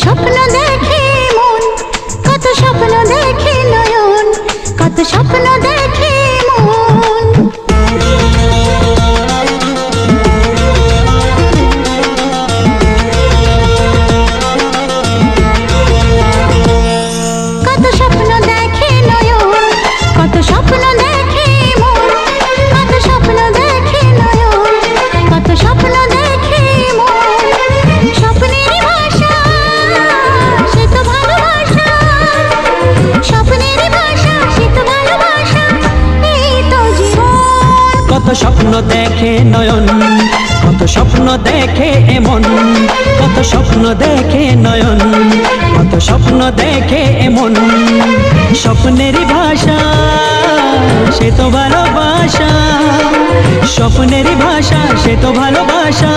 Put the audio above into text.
স্বপ্ন দেখে মন, কত স্বপ্ন দেখে নয়ন, কত স্বপ্ন দেখে মন। কত স্বপ্ন দেখে নয়ন, কত স্বপ্ন দেখে মন, কত স্বপ্ন দেখে নয়ন, কত স্বপ্ন দেখে মন। স্বপ্নের ভাষা সে তো ভালোবাসা, স্বপ্নের ভাষা সে তো ভালোবাসা, এই তো জীবন। কত স্বপ্ন দেখে নয়ন, কত স্বপ্ন দেখে এমন, কত স্বপ্ন দেখে নয়ন, কত স্বপ্ন দেখে এমন। স্বপ্নের ভাষা সে তো ভালোবাসা, স্বপ্নের ভাষা সে তো ভালোবাসা।